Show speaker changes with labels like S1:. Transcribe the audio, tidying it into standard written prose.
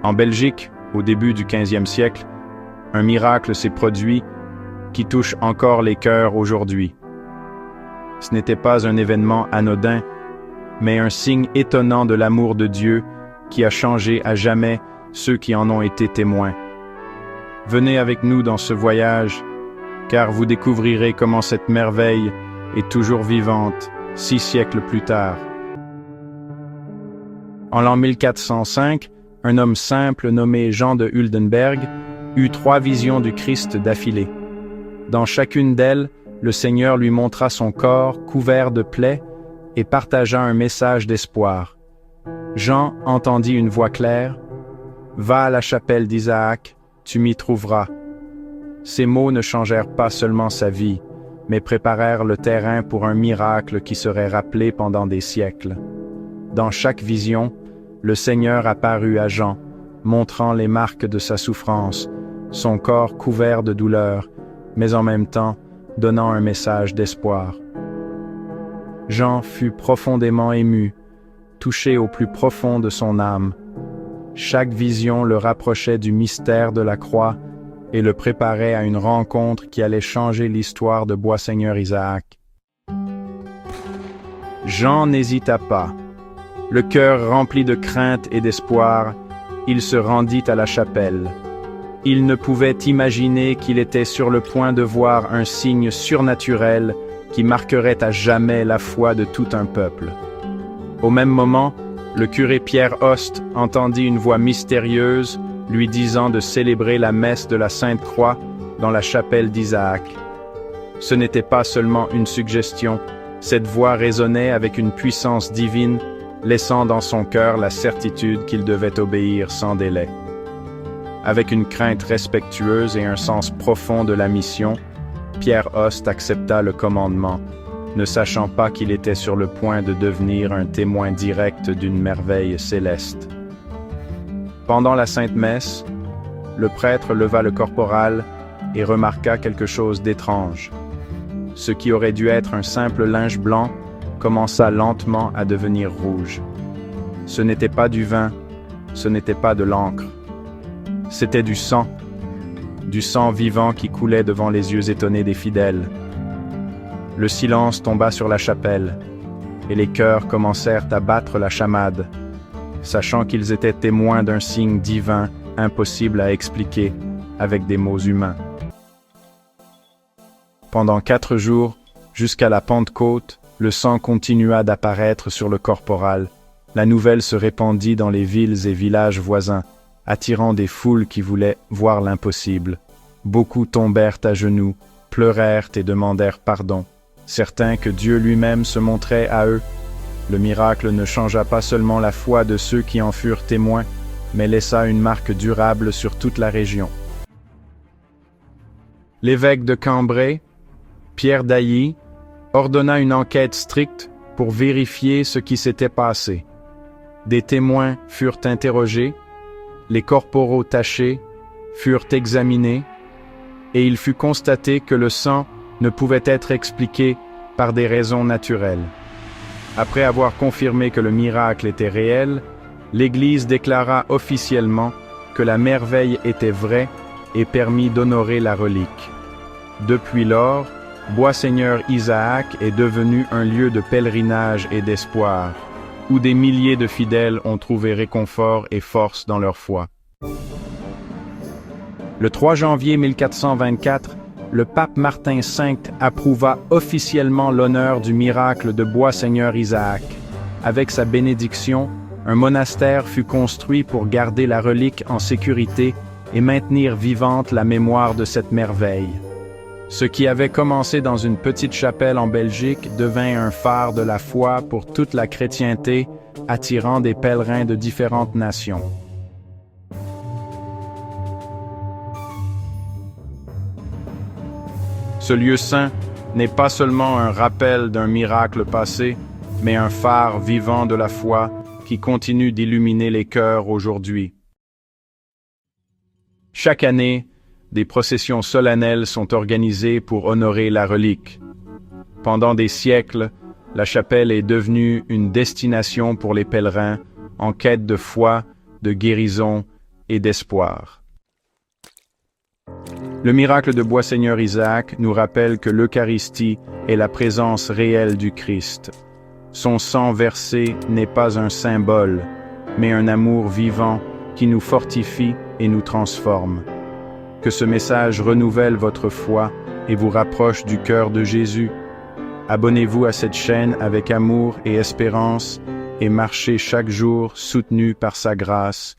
S1: En Belgique, au début du XVe siècle, un miracle s'est produit qui touche encore les cœurs aujourd'hui. Ce n'était pas un événement anodin, mais un signe étonnant de l'amour de Dieu qui a changé à jamais ceux qui en ont été témoins. Venez avec nous dans ce voyage, car vous découvrirez comment cette merveille est toujours vivante 6 siècles plus tard. En l'an 1405, un homme simple nommé Jean de Huldenberg eut 3 visions du Christ d'affilée. Dans chacune d'elles, le Seigneur lui montra son corps couvert de plaies et partagea un message d'espoir. Jean entendit une voix claire « Va à la chapelle d'Isaac, tu m'y trouveras ». Ces mots ne changèrent pas seulement sa vie, mais préparèrent le terrain pour un miracle qui serait rappelé pendant des siècles. Dans chaque vision, le Seigneur apparut à Jean, montrant les marques de sa souffrance, son corps couvert de douleur, mais en même temps donnant un message d'espoir. Jean fut profondément ému, touché au plus profond de son âme. Chaque vision le rapprochait du mystère de la croix et le préparait à une rencontre qui allait changer l'histoire de Boisseigneur Isaac. Jean n'hésita pas. Le cœur rempli de crainte et d'espoir, il se rendit à la chapelle. Il ne pouvait imaginer qu'il était sur le point de voir un signe surnaturel qui marquerait à jamais la foi de tout un peuple. Au même moment, le curé Pierre Hoste entendit une voix mystérieuse lui disant de célébrer la messe de la Sainte Croix dans la chapelle d'Isaac. Ce n'était pas seulement une suggestion, cette voix résonnait avec une puissance divine, laissant dans son cœur la certitude qu'il devait obéir sans délai. Avec une crainte respectueuse et un sens profond de la mission, Pierre Hoste accepta le commandement, ne sachant pas qu'il était sur le point de devenir un témoin direct d'une merveille céleste. Pendant la Sainte Messe, le prêtre leva le corporal et remarqua quelque chose d'étrange. Ce qui aurait dû être un simple linge blanc commença lentement à devenir rouge. Ce n'était pas du vin, ce n'était pas de l'encre. C'était du sang vivant qui coulait devant les yeux étonnés des fidèles. Le silence tomba sur la chapelle, et les chœurs commencèrent à battre la chamade, sachant qu'ils étaient témoins d'un signe divin impossible à expliquer avec des mots humains. Pendant 4 jours, jusqu'à la Pentecôte, le sang continua d'apparaître sur le corporal. La nouvelle se répandit dans les villes et villages voisins, attirant des foules qui voulaient voir l'impossible. Beaucoup tombèrent à genoux, pleurèrent et demandèrent pardon, certains que Dieu lui-même se montrait à eux. Le miracle ne changea pas seulement la foi de ceux qui en furent témoins, mais laissa une marque durable sur toute la région. L'évêque de Cambrai, Pierre d'Ailly, ordonna une enquête stricte pour vérifier ce qui s'était passé. Des témoins furent interrogés, les corporaux tachés furent examinés, et il fut constaté que le sang ne pouvait être expliqué par des raisons naturelles. Après avoir confirmé que le miracle était réel, l'Église déclara officiellement que la merveille était vraie et permit d'honorer la relique. Depuis lors, Boisseigneur Isaac est devenu un lieu de pèlerinage et d'espoir, où des milliers de fidèles ont trouvé réconfort et force dans leur foi. Le 3 janvier 1424, le pape Martin V approuva officiellement l'honneur du miracle de Boisseigneur Isaac. Avec sa bénédiction, un monastère fut construit pour garder la relique en sécurité et maintenir vivante la mémoire de cette merveille. Ce qui avait commencé dans une petite chapelle en Belgique devint un phare de la foi pour toute la chrétienté, attirant des pèlerins de différentes nations. Ce lieu saint n'est pas seulement un rappel d'un miracle passé, mais un phare vivant de la foi qui continue d'illuminer les cœurs aujourd'hui. Chaque année, des processions solennelles sont organisées pour honorer la relique. Pendant des siècles, la chapelle est devenue une destination pour les pèlerins en quête de foi, de guérison et d'espoir. Le miracle de Boisseigneur Isaac nous rappelle que l'Eucharistie est la présence réelle du Christ. Son sang versé n'est pas un symbole, mais un amour vivant qui nous fortifie et nous transforme. Que ce message renouvelle votre foi et vous rapproche du cœur de Jésus. Abonnez-vous à cette chaîne avec amour et espérance et marchez chaque jour soutenu par sa grâce.